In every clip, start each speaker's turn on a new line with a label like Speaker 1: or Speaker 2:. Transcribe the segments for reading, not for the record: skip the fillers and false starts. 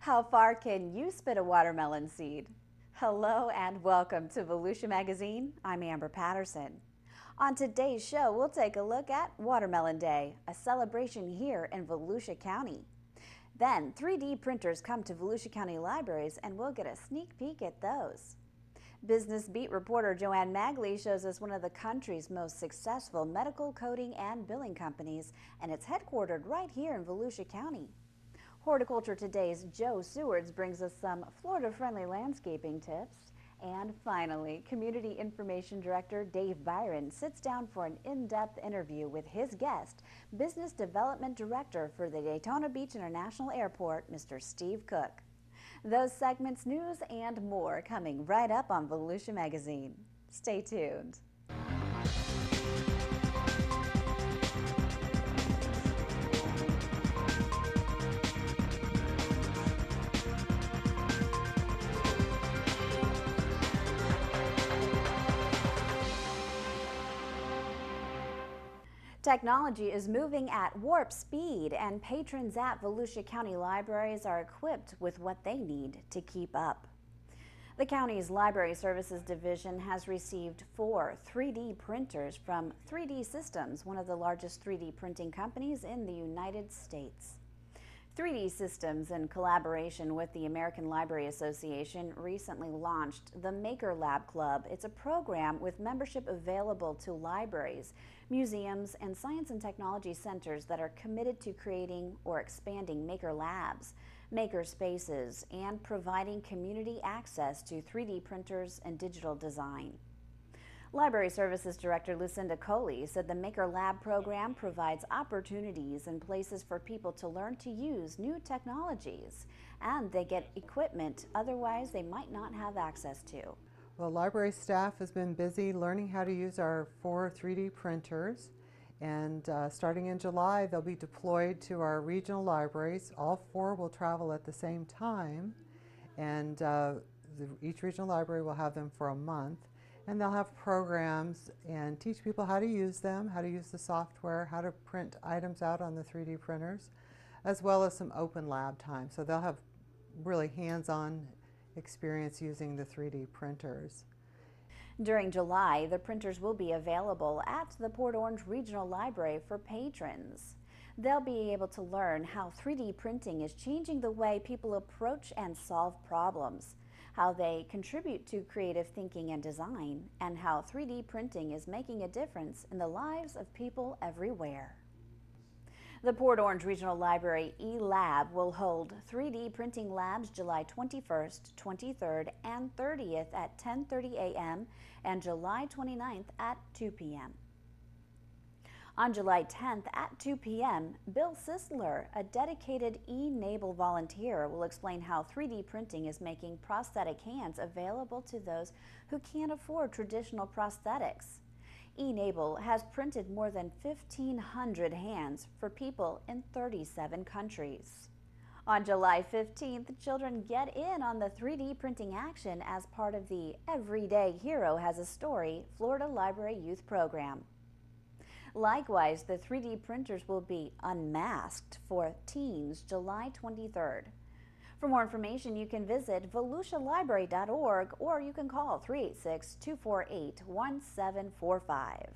Speaker 1: How far can you spit a watermelon seed? Hello and welcome to Volusia Magazine. I'm Amber Patterson. On today's show, we'll take a look at Watermelon Day, a celebration here in Volusia County. Then 3D printers come to Volusia County libraries and we'll get a sneak peek at those. Business Beat reporter Joanne Magley shows us one of the country's most successful medical coding and billing companies, and it's headquartered right here in Volusia County. Horticulture Today's Joe Sewards brings us some Florida-friendly landscaping tips. And finally, Community Information Director Dave Byron sits down for an in-depth interview with his guest, Business Development Director for the Daytona Beach International Airport, Mr. Steve Cooke. Those segments, news, and more coming right up on Volusia Magazine. Stay tuned. Technology is moving at warp speed, and patrons at Volusia County libraries are equipped with what they need to keep up. The county's Library Services Division has received 4 3D printers from 3D Systems, one of the largest 3D printing companies in the United States. 3D Systems, in collaboration with the American Library Association, recently launched the Maker Lab Club. It's a program with membership available to libraries, museums, and science and technology centers that are committed to creating or expanding maker labs, maker spaces, and providing community access to 3D printers and digital design. Library Services Director Lucinda Coley said the Maker Lab program provides opportunities and places for people to learn to use new technologies, and they get equipment otherwise they might not have access to.
Speaker 2: Well, library staff has been busy learning how to use our 4 3D printers, and starting in July they'll be deployed to our regional libraries. All 4 will travel at the same time, and each regional library will have them for a month. And they'll have programs and teach people how to use them, how to use the software, how to print items out on the 3D printers, as well as some open lab time. So they'll have really hands-on experience using the 3D printers.
Speaker 1: During July, the printers will be available at the Port Orange Regional Library for patrons. They'll be able to learn how 3D printing is changing the way people approach and solve problems, how they contribute to creative thinking and design, and how 3D printing is making a difference in the lives of people everywhere. The Port Orange Regional Library eLab will hold 3D printing labs July 21st, 23rd, and 30th at 10:30 a.m. and July 29th at 2 p.m. On July 10th at 2 p.m., Bill Sisler, a dedicated eNable volunteer, will explain how 3D printing is making prosthetic hands available to those who can't afford traditional prosthetics. eNable has printed more than 1,500 hands for people in 37 countries. On July 15th, children get in on the 3D printing action as part of the Everyday Hero Has a Story Florida Library Youth Program. Likewise, the 3D printers will be unmasked for teens July 23rd. For more information, you can visit volusialibrary.org or you can call 386-248-1745.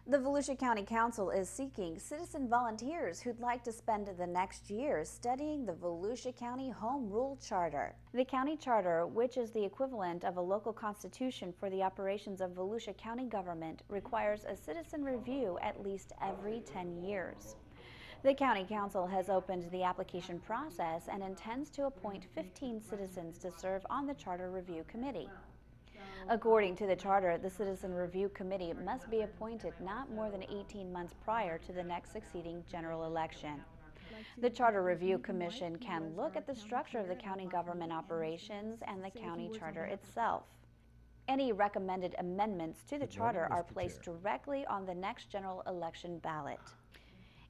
Speaker 1: The Volusia County Council is seeking citizen volunteers who'd like to spend the next year studying the Volusia County Home Rule Charter. The county charter, which is the equivalent of a local constitution for the operations of Volusia County government, requires a citizen review at least every 10 years. The County Council has opened the application process and intends to appoint 15 citizens to serve on the Charter Review Committee. According to the charter, the Citizen Review Committee must be appointed not more than 18 months prior to the next succeeding general election. The Charter Review Commission can look at the structure of the county government operations and the county charter itself. Any recommended amendments to the charter are placed directly on the next general election ballot.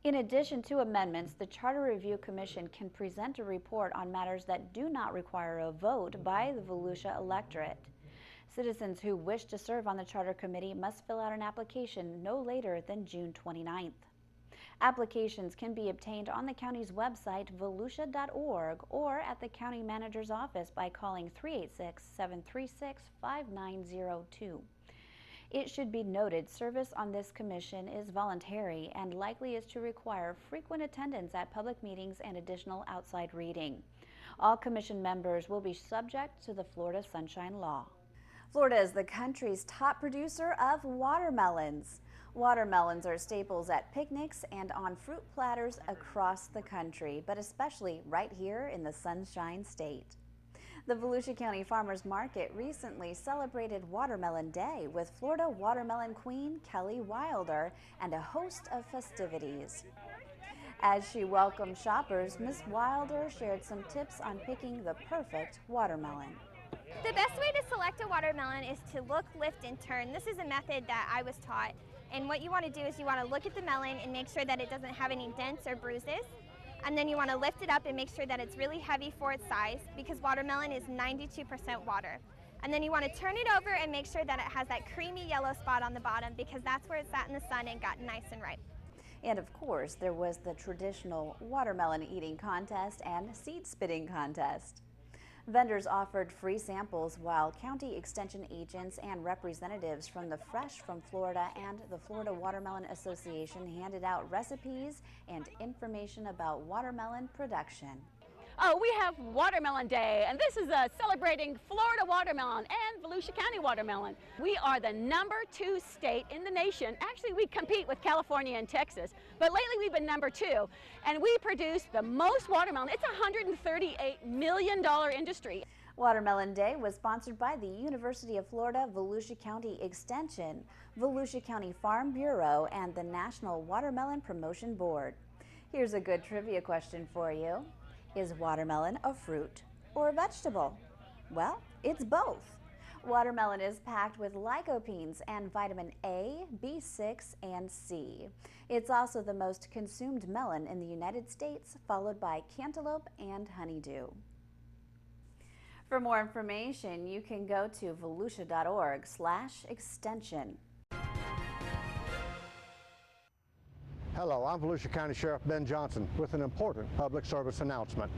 Speaker 1: In addition to amendments, the Charter Review Commission can present a report on matters that do not require a vote by the Volusia electorate. Citizens who wish to serve on the Charter Committee must fill out an application no later than June 29th. Applications can be obtained on the county's website, volusia.org, or at the county manager's office by calling 386-736-5902. It should be noted service on this commission is voluntary and likely is to require frequent attendance at public meetings and additional outside reading. All commission members will be subject to the Florida Sunshine Law. Florida is the country's top producer of watermelons. Watermelons are staples at picnics and on fruit platters across the country, but especially right here in the Sunshine State. The Volusia County Farmers Market recently celebrated Watermelon Day with Florida Watermelon Queen Kelly Wilder and a host of festivities. As she welcomed shoppers, Ms. Wilder shared some tips on picking the perfect watermelon.
Speaker 3: The best way to select a watermelon is to look, lift, and turn. This is a method that I was taught. And what you want to do is you want to look at the melon and make sure that it doesn't have any dents or bruises. And then you want to lift it up and make sure that it's really heavy for its size, because watermelon is 92% water. And then you want to turn it over and make sure that it has that creamy yellow spot on the bottom, because that's where it sat in the sun and got nice and ripe.
Speaker 1: And of course, there was the traditional watermelon eating contest and seed spitting contest. Vendors offered free samples while county extension agents and representatives from the Fresh from Florida and the Florida Watermelon Association handed out recipes and information about watermelon production.
Speaker 4: Oh, we have Watermelon Day, and this is celebrating Florida watermelon and Volusia County watermelon. We are the #2 state in the nation. Actually, we compete with California and Texas, but lately we've been #2, and we produce the most watermelon. It's a $138 million industry.
Speaker 1: Watermelon Day was sponsored by the University of Florida Volusia County Extension, Volusia County Farm Bureau, and the National Watermelon Promotion Board. Here's a good trivia question for you. Is watermelon a fruit or a vegetable? Well, it's both. Watermelon is packed with lycopenes and vitamin A, B6, and C. It's also the most consumed melon in the United States, followed by cantaloupe and honeydew. For more information, you can go to volusia.org/extension.
Speaker 5: Hello, I'm Volusia County Sheriff Ben Johnson with an important public service announcement.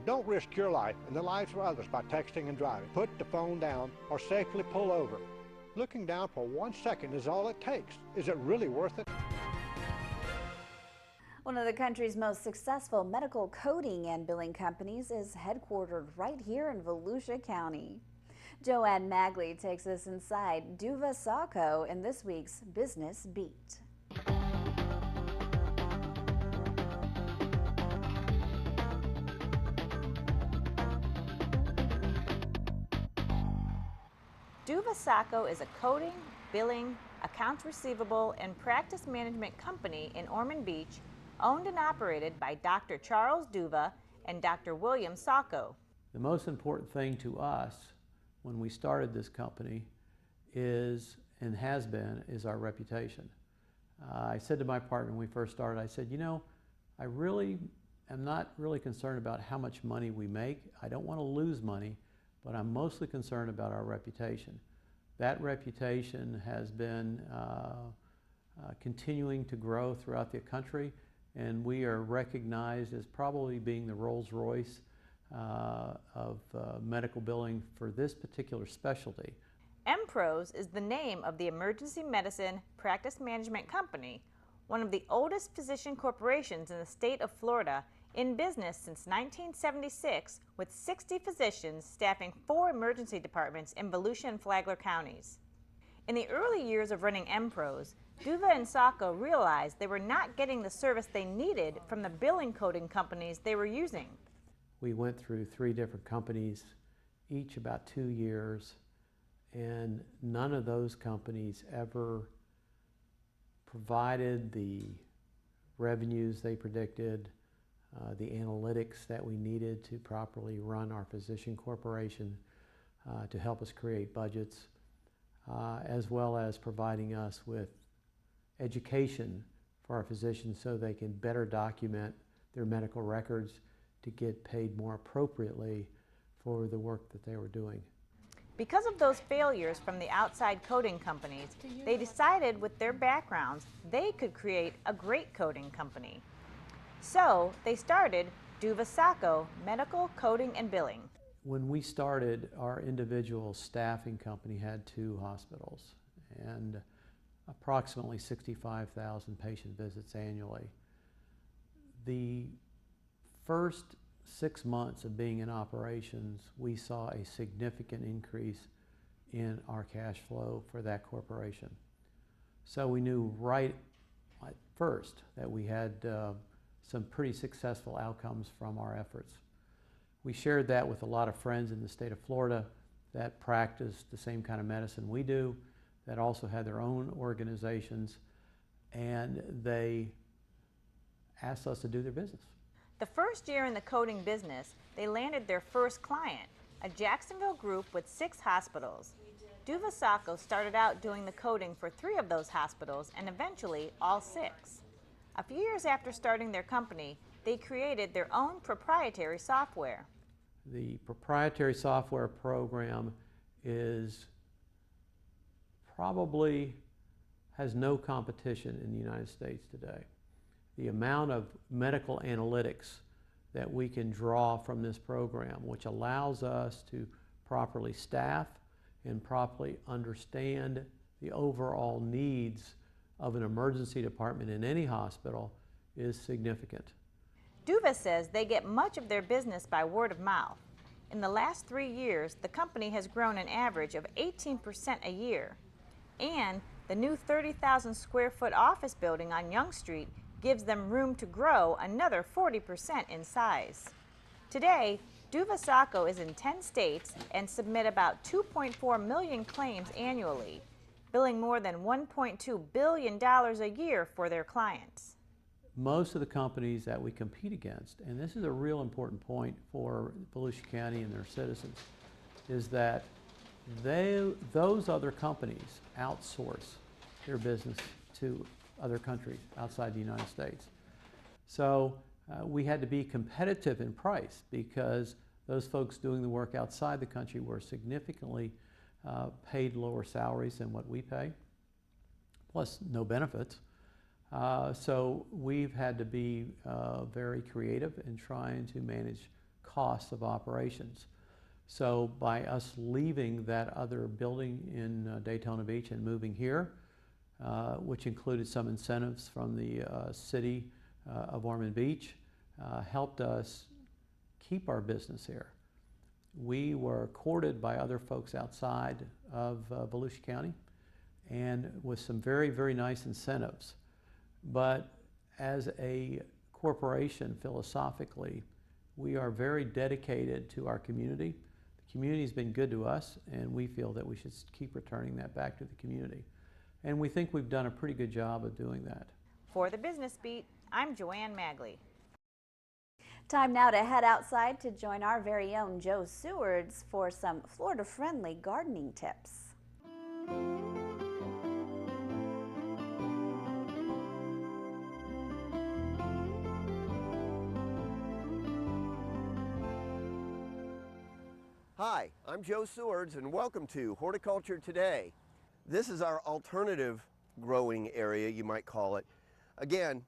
Speaker 5: Don't risk your life and the lives of others by texting and driving. Put the phone down or safely pull over. Looking down for 1 second is all it takes. Is it really worth it?
Speaker 1: One of the country's most successful medical coding and billing companies is headquartered right here in Volusia County. Joanne Magley takes us inside DuvaSawko in this week's Business Beat.
Speaker 6: DuvaSawko is a coding, billing, accounts receivable, and practice management company in Ormond Beach, owned and operated by Dr. Charles Duva and Dr. William Sawko.
Speaker 7: The most important thing to us when we started this company is, and has been, is our reputation. I said to my partner when we first started, I said, you know, I really am not really concerned about how much money we make. I don't want to lose money, but I'm mostly concerned about our reputation. That reputation has been continuing to grow throughout the country, and we are recognized as probably being the Rolls-Royce of medical billing for this particular specialty.
Speaker 6: MPros is the name of the emergency medicine practice management company, one of the oldest physician corporations in the state of Florida, in business since 1976, with 60 physicians staffing 4 emergency departments in Volusia and Flagler counties. In the early years of running MPros, Duva and Sawko realized they were not getting the service they needed from the billing coding companies they were using.
Speaker 7: We went through 3 different companies, each about 2 years, and none of those companies ever provided the revenues they predicted, the analytics that we needed to properly run our physician corporation, to help us create budgets. as well as providing us with education for our physicians so they can better document their medical records to get paid more appropriately for the work that they were doing.
Speaker 6: Because of those failures from the outside coding companies, they decided with their backgrounds they could create a great coding company. So they started DuvaSawko Medical Coding and Billing.
Speaker 7: When we started, our individual staffing company had 2 hospitals and approximately 65,000 patient visits annually. The first 6 months of being in operations, we saw a significant increase in our cash flow for that corporation. So we knew right at first that we had some pretty successful outcomes from our efforts. We shared that with a lot of friends in the state of Florida that practiced the same kind of medicine we do, that also had their own organizations, and they asked us to do their business.
Speaker 6: The first year in the coding business, they landed their first client, a Jacksonville group with 6 hospitals. DuvaSawko started out doing the coding for 3 of those hospitals and eventually all 6. A few years after starting their company, they created their own proprietary software.
Speaker 7: The proprietary software program is probably has no competition in the United States today. The amount of medical analytics that we can draw from this program, which allows us to properly staff and properly understand the overall needs of an emergency department in any hospital, is significant.
Speaker 6: Duva says they get much of their business by word of mouth. In the last 3 years, the company has grown an average of 18% a year. And the new 30,000 square foot office building on Young Street gives them room to grow another 40% in size. Today, DuvaSawko is in 10 states and submit about 2.4 million claims annually, billing more than $1.2 billion a year for their clients.
Speaker 7: Most of the companies that we compete against, and this is a real important point for Volusia County and their citizens, is that those other companies outsource their business to other countries outside the United States. So we had to be competitive in price because those folks doing the work outside the country were significantly paid lower salaries than what we pay, plus no benefits. So we've had to be very creative in trying to manage costs of operations. So by us leaving that other building in Daytona Beach and moving here, which included some incentives from the city of Ormond Beach, helped us keep our business here. We were courted by other folks outside of Volusia County and with some very, very nice incentives. But as a corporation, philosophically, we are very dedicated to our community. The community's been good to us, and we feel that we should keep returning that back to the community. And we think we've done a pretty good job of doing that.
Speaker 6: For the Business Beat, I'm Joanne Magley.
Speaker 1: Time now to head outside to join our very own Joe Sewards for some Florida-friendly gardening tips.
Speaker 8: Hi, I'm Joe Sewards and welcome to Horticulture Today. This is our alternative growing area, you might call it. Again,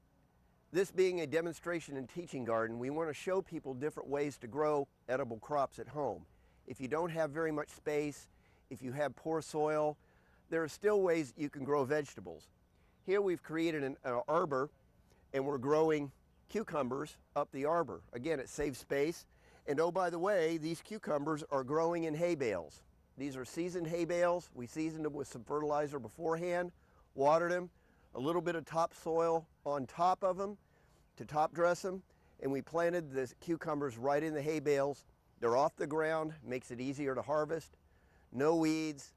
Speaker 8: this being a demonstration and teaching garden, we want to show people different ways to grow edible crops at home. If you don't have very much space, if you have poor soil, there are still ways you can grow vegetables. Here we've created an arbor and we're growing cucumbers up the arbor. Again, it saves space. And oh, by the way, these cucumbers are growing in hay bales. These are seasoned hay bales. We seasoned them with some fertilizer beforehand, watered them, a little bit of topsoil on top of them to top dress them, and we planted the cucumbers right in the hay bales. They're off the ground, makes it easier to harvest, no weeds,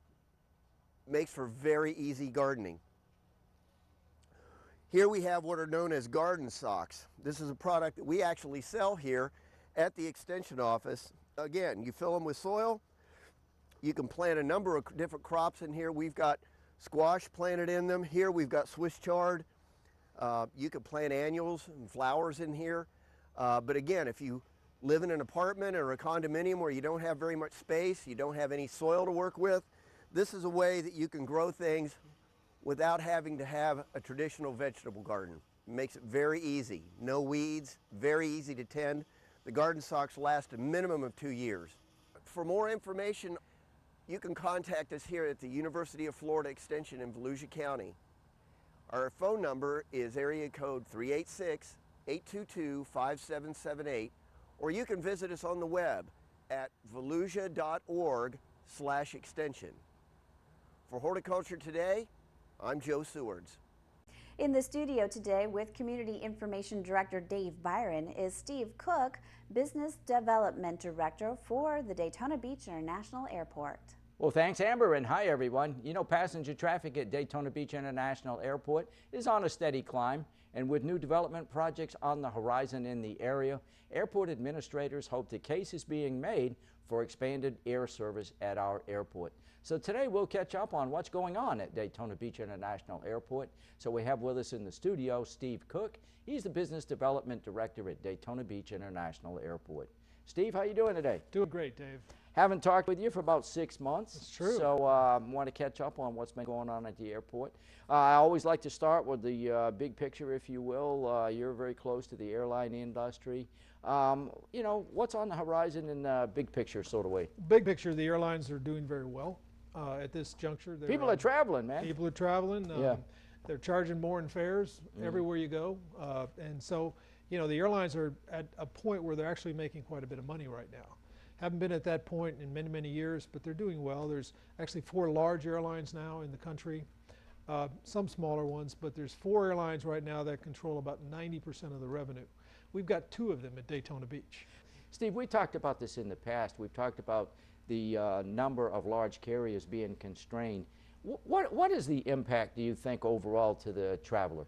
Speaker 8: makes for very easy gardening. Here we have what are known as garden socks. This is a product that we actually sell here at the extension office. Again, you fill them with soil, You can plant a number of different crops in here. We've got squash planted in them. Here we've got Swiss chard. You can plant annuals and flowers in here. But again, if you live in an apartment or a condominium where you don't have very much space, you don't have any soil to work with, this is a way that you can grow things without having to have a traditional vegetable garden. It makes it very easy. No weeds, very easy to tend. The garden socks last a minimum of 2 years. For more information, you can contact us here at the University of Florida Extension in Volusia County. Our phone number is area code 386-822-5778, or you can visit us on the web at volusia.org/extension. For Horticulture Today, I'm Joe Sewards.
Speaker 1: In the studio today with Community Information Director Dave Byron is Steve Cooke, Business Development Director for the Daytona Beach International Airport.
Speaker 9: Well, thanks, Amber, and hi, everyone. You know, passenger traffic at Daytona Beach International Airport is on a steady climb, and with new development projects on the horizon in the area, airport administrators hope the case is being made for expanded air service at our airport. So today we'll catch up on what's going on at Daytona Beach International Airport. So we have with us in the studio Steve Cooke. He's the Business Development Director at Daytona Beach International Airport. Steve, how you doing today?
Speaker 10: Doing great, Dave.
Speaker 9: Haven't talked with you for about 6 months.
Speaker 10: That's true.
Speaker 9: So want to catch up on what's been going on at the airport. I always like to start with the big picture, if you will. You're very close to the airline industry. You know, what's on the horizon in the big picture sort of way?
Speaker 10: Big picture, the airlines are doing very well at this juncture.
Speaker 9: People are traveling, man.
Speaker 10: People are traveling.
Speaker 9: Yeah.
Speaker 10: They're charging more in fares everywhere you go. And so, you know, the airlines are at a point where they're actually making quite a bit of money right now. Haven't been at that point in many, many years, but they're doing well. There's actually 4 large airlines now in the country, some smaller ones, but there's 4 airlines right now that control about 90% of the revenue. We've got 2 of them at Daytona Beach.
Speaker 9: Steve, we talked about this in the past. We've talked about the number of large carriers being constrained. What is the impact, do you think, overall to the traveler?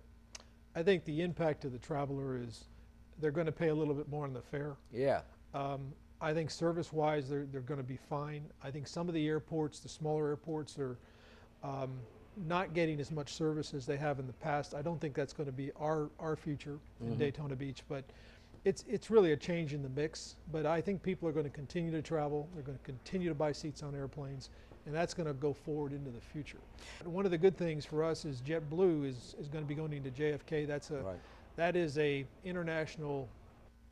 Speaker 10: I think the impact to the traveler is they're going to pay a little bit more on the fare.
Speaker 9: Yeah.
Speaker 10: I think service-wise, they're going to be fine. I think some of the airports, the smaller airports, are not getting as much service as they have in the past. I don't think that's going to be our future in Daytona Beach, but it's really a change in the mix. But I think people are going to continue to travel. They're going to continue to buy seats on airplanes, and that's going to go forward into the future. One of the good things for us is JetBlue is going to be going into JFK. That is a international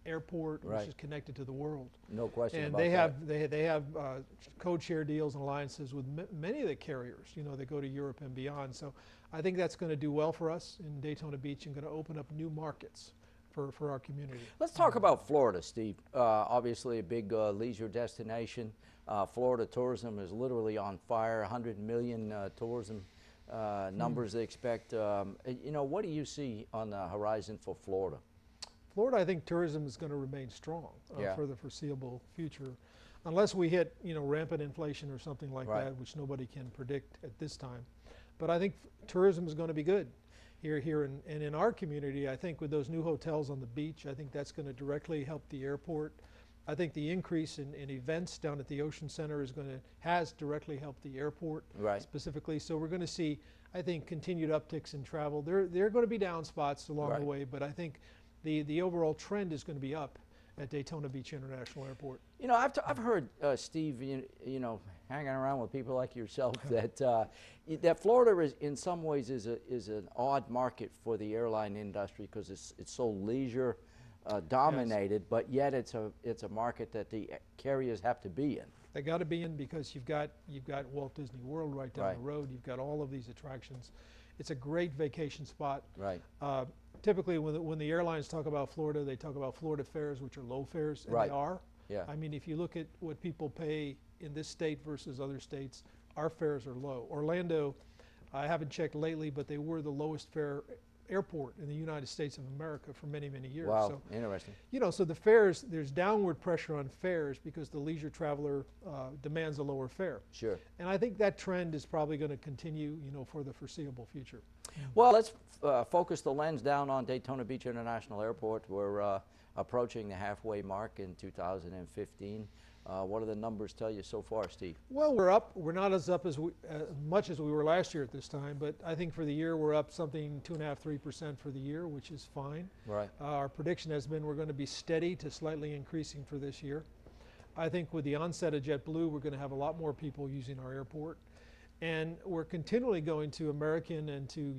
Speaker 10: airport which is connected to the world.
Speaker 9: No question
Speaker 10: and
Speaker 9: about that.
Speaker 10: they have code share deals and alliances with many of the carriers, you know, that go to Europe and beyond. So I think that's going to do well for us in Daytona Beach and going to open up new markets for our community.
Speaker 9: Let's talk about Florida, Steve. Obviously a big leisure destination. Florida tourism is literally on fire. 100 million tourism numbers they expect. You know, what do you see on the horizon for Florida?
Speaker 10: Florida, I think tourism is going to remain strong for the foreseeable future, unless we hit, you know, rampant inflation or something like that, which nobody can predict at this time. But I think tourism is going to be good here and in our community. I think with those new hotels on the beach, I think that's going to directly help the airport. I think the increase in events down at the Ocean Center has directly helped the airport specifically. So we're going to see, I think, continued upticks in travel. There are going to be down spots along the way, but I think the overall trend is going to be up at Daytona Beach International Airport.
Speaker 9: You know, I've heard, Steve, you know, hanging around with people like yourself, that Florida is, in some ways, is an odd market for the airline industry because it's so leisure dominated, but yet it's a market that the carriers have to be in.
Speaker 10: They got to be in because you've got Walt Disney World right down the road. You've got all of these attractions. It's a great vacation spot. Typically, when the airlines talk about Florida, they talk about Florida fares, which are low fares, and they are. I mean, if you look at what people pay in this state versus other states, our fares are low. Orlando, I haven't checked lately, but they were the lowest fare airport in the United States of America for many, many years.
Speaker 9: Wow,
Speaker 10: so,
Speaker 9: interesting.
Speaker 10: You know, so the fares, there's downward pressure on fares because the leisure traveler demands a lower fare.
Speaker 9: Sure.
Speaker 10: And I think that trend is probably going to continue, you know, for the foreseeable future.
Speaker 9: Well, let's focus the lens down on Daytona Beach International Airport. We're approaching the halfway mark in 2015. What do the numbers tell you so far, Steve?
Speaker 10: Well, we're up. We're not as up as much as we were last year at this time, but I think for the year we're up something 2.5–3% for the year, which is fine.
Speaker 9: Right.
Speaker 10: Our prediction has been we're going to be steady to slightly increasing for this year. I think with the onset of JetBlue, we're going to have a lot more people using our airport. And we're continually going to American and to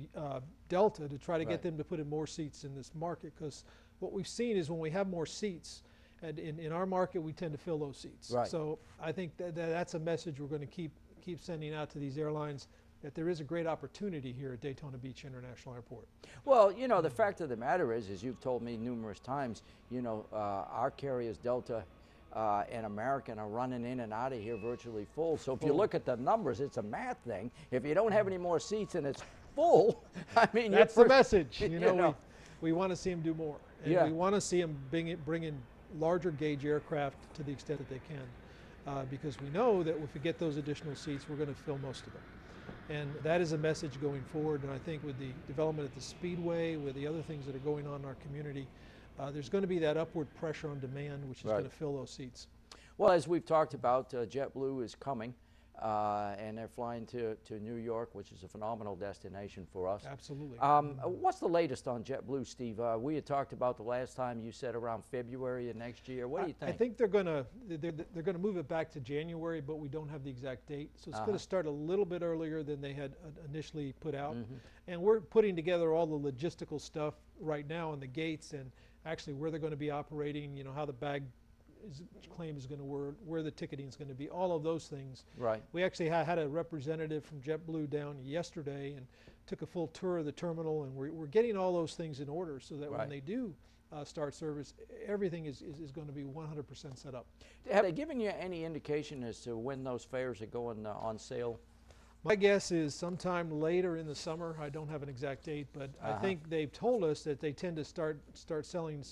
Speaker 10: Delta to try to get them to put in more seats in this market, because what we've seen is when we have more seats, and in our market, we tend to fill those seats.
Speaker 9: Right.
Speaker 10: So I think that's a message we're going to keep sending out to these airlines, that there is a great opportunity here at Daytona Beach International Airport.
Speaker 9: Well, you know, the fact of the matter is, as you've told me numerous times, you know, our carriers, Delta and American, are running in and out of here virtually full. So if you look at the numbers, it's a math thing. If you don't have any more seats and it's full, I mean,
Speaker 10: that's the message. You know, we want to see them do more. And we want to see them bring in larger gauge aircraft to the extent that they can, because we know that if we get those additional seats, we're going to fill most of them. And that is a message going forward. And I think with the development at the Speedway, with the other things that are going on in our community, there's going to be that upward pressure on demand, which is going to fill those seats.
Speaker 9: Well, as we've talked about, JetBlue is coming, and they're flying to New York, which is a phenomenal destination for us.
Speaker 10: Absolutely.
Speaker 9: What's the latest on JetBlue, Steve? We had talked about the last time, you said around February of next year. What do you think?
Speaker 10: I think they're going to move it back to January, but we don't have the exact date. So it's going to start a little bit earlier than they had initially put out. And we're putting together all the logistical stuff right now on the gates, and actually where they're going to be operating, you know, how the bag claim is going to work, where the ticketing is going to be, all of those things.
Speaker 9: Right. We
Speaker 10: actually had a representative from JetBlue down yesterday and took a full tour of the terminal, and we're getting all those things in order so that when they do start service, everything is going to be 100% set up.
Speaker 9: Have they given you any indication as to when those fares are going on sale?
Speaker 10: My guess is sometime later in the summer. I don't have an exact date, but I think they've told us that they tend to start selling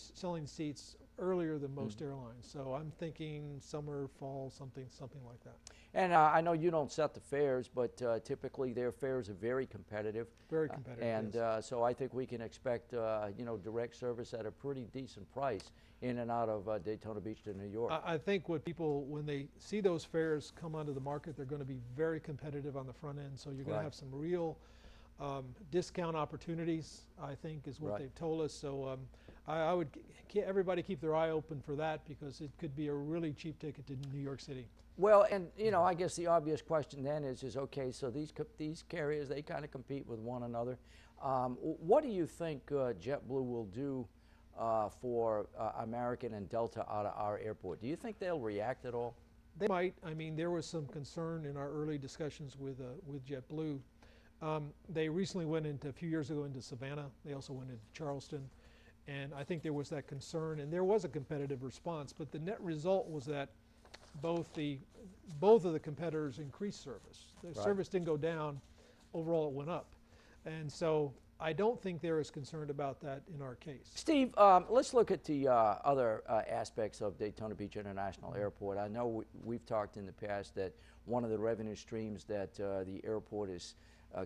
Speaker 10: seats earlier than most airlines. So I'm thinking summer, fall, something like that.
Speaker 9: And I know you don't set the fares, but typically their fares are very competitive.
Speaker 10: Very competitive.
Speaker 9: And so I think we can expect you know, direct service at a pretty decent price in and out of Daytona Beach to New York.
Speaker 10: I think what people, when they see those fares come onto the market, they're going to be very competitive on the front end. So you're going to have some real discount opportunities, I think, is what they've told us. So I would everybody keep their eye open for that, because it could be a really cheap ticket to New York City.
Speaker 9: Well, and you know, I guess the obvious question then is okay, so these carriers, they kind of compete with one another. What do you think JetBlue will do for American and Delta out of our airport? Do you think they'll react at all?
Speaker 10: They might. I mean, there was some concern in our early discussions with JetBlue. They recently went a few years ago into Savannah. They also went into Charleston. And I think there was that concern, and there was a competitive response. But the net result was that both of the competitors increased service. The service didn't go down. Overall, it went up. And so I don't think they're as concerned about that in our case.
Speaker 9: Steve, let's look at the other aspects of Daytona Beach International Airport. I know we've talked in the past that one of the revenue streams that the airport is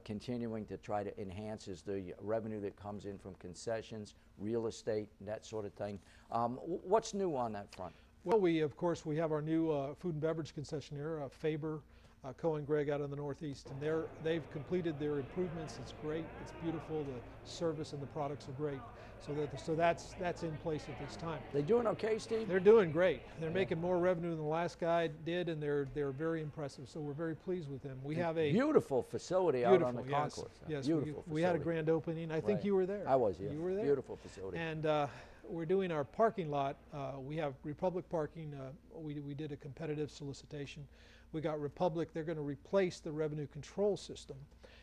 Speaker 9: continuing to try to enhance is the revenue that comes in from concessions, real estate, that sort of thing. What's new on that front?
Speaker 10: Well, of course, we have our new food and beverage concessionaire, Faber, Co. and Gregg out in the Northeast, and they've completed their improvements. It's great. It's beautiful. The service and the products are great. So that's in place at this time.
Speaker 9: They doing okay, Steve?
Speaker 10: They're doing great. They're making more revenue than the last guy did, and they're very impressive. So we're very pleased with them. We have a
Speaker 9: beautiful facility out on the concourse.
Speaker 10: Yes, we had a grand opening. I think you were there.
Speaker 9: I was. Yeah.
Speaker 10: You were there.
Speaker 9: Beautiful facility.
Speaker 10: And we're doing our parking lot. We have Republic Parking. We did a competitive solicitation. We got Republic. They're going to replace the revenue control system.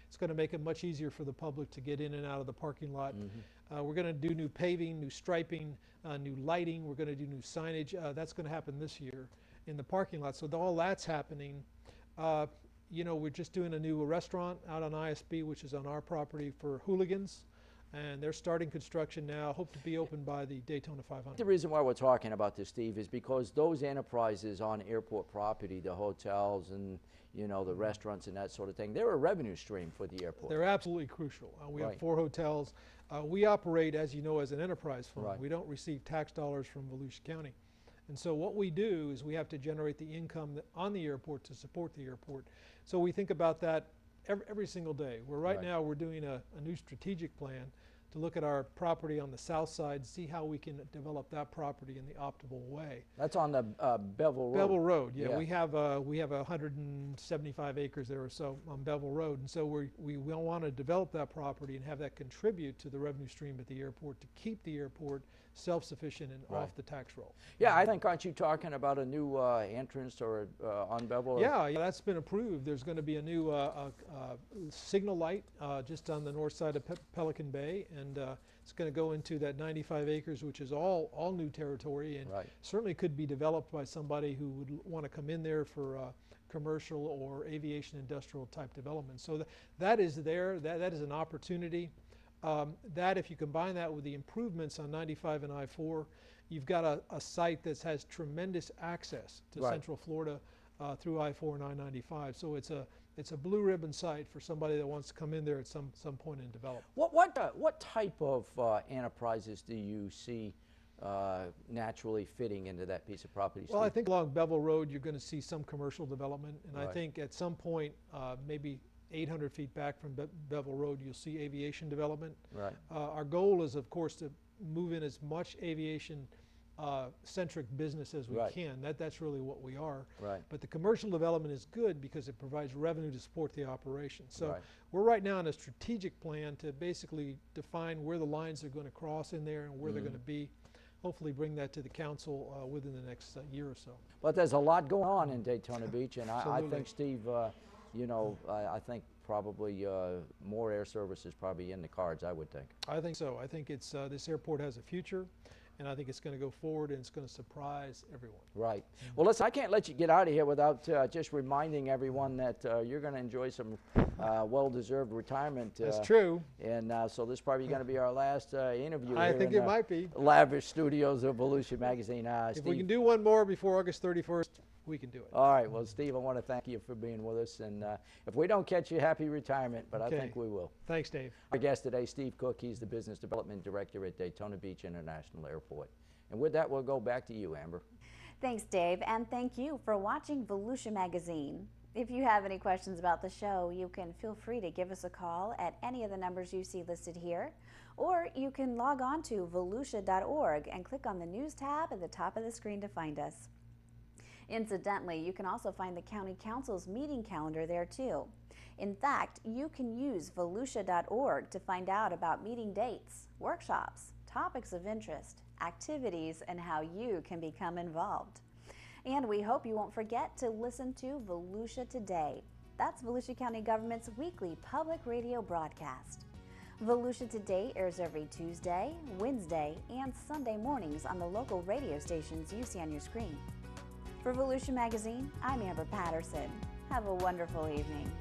Speaker 10: It's going to make it much easier for the public to get in and out of the parking lot. We're going to do new paving, new striping, new lighting. We're going to do new signage. That's going to happen this year in the parking lot. So all that's happening. You know, we're just doing a new restaurant out on ISB, which is on our property for hooligans. And they're starting construction now, hope to be open by the Daytona 500.
Speaker 9: The reason why we're talking about this, Steve, is because those enterprises on airport property, the hotels and, you know, the restaurants and that sort of thing, they're a revenue stream for the airport.
Speaker 10: They're absolutely crucial. We have 4 hotels. We operate, as you know, as an enterprise fund. We don't receive tax dollars from Volusia County. And so what we do is we have to generate the income on the airport to support the airport. So we think about that every single day. Right now we're doing a new strategic plan to look at our property on the south side, see how we can develop that property in the optimal way.
Speaker 9: That's on the Bevel Road.
Speaker 10: Bevel Road, yeah. We have 175 acres there or so on Bevel Road, and so we will want to develop that property and have that contribute to the revenue stream at the airport to keep the airport self-sufficient and off the tax roll.
Speaker 9: Yeah, I think, aren't you talking about a new entrance or on Bevel Road?
Speaker 10: Yeah, that's been approved. There's going to be a new signal light just on the north side of Pelican Bay, and it's going to go into that 95 acres, which is all new territory, and certainly could be developed by somebody who would want to come in there for commercial or aviation industrial type development. So that is there. That is an opportunity. That if you combine that with the improvements on 95 and I-4, you've got a site that has tremendous access to Central Florida through I-4 and I-95. So it's a blue ribbon site for somebody that wants to come in there at some point and develop.
Speaker 9: What type of enterprises do you see naturally fitting into that piece of property, Steve?
Speaker 10: Well, I think along Bevel Road you're going to see some commercial development, and I think at some point, maybe 800 feet back from Bevel Road, you'll see aviation development. Our goal is, of course, to move in as much aviation centric business as we can. That's really what we are. But the commercial development is good because it provides revenue to support the operation. So we're right now in a strategic plan to basically define where the lines are going to cross in there and where they're going to be. Hopefully bring that to the council within the next year or so.
Speaker 9: But there's a lot going on in Daytona Beach, and I think, Steve, you know, I think probably more air service is probably in the cards, I would think.
Speaker 10: I think so. I think it's this airport has a future, and I think it's going to go forward, and it's going to surprise everyone.
Speaker 9: Right. Well, listen, I can't let you get out of here without just reminding everyone that you're going to enjoy some well-deserved retirement.
Speaker 10: That's true.
Speaker 9: And so this is probably going to be our last interview
Speaker 10: I
Speaker 9: here
Speaker 10: think
Speaker 9: in
Speaker 10: it might be.
Speaker 9: Lavish studios of Volusia Magazine.
Speaker 10: If
Speaker 9: Steve,
Speaker 10: we can do one more before August 31st, we can do it.
Speaker 9: all right. Well, Steve, I want to thank you for being with us. And if we don't catch you, happy retirement, but I think we will.
Speaker 10: Thanks, Dave.
Speaker 9: Our guest today, Steve Cooke. He's the Business Development Director at Daytona Beach International Airport. And with that, we'll go back to you, Amber.
Speaker 1: Thanks, Dave, and thank you for watching Volusia Magazine. If you have any questions about the show, you can feel free to give us a call at any of the numbers you see listed here, or you can log on to volusia.org and click on the News tab at the top of the screen to find us. Incidentally, you can also find the County Council's meeting calendar there too. In fact, you can use volusia.org to find out about meeting dates, workshops, topics of interest, activities, and how you can become involved. And we hope you won't forget to listen to Volusia Today. That's Volusia County Government's weekly public radio broadcast. Volusia Today airs every Tuesday, Wednesday, and Sunday mornings on the local radio stations you see on your screen. For Volusia Magazine, I'm Amber Patterson. Have a wonderful evening.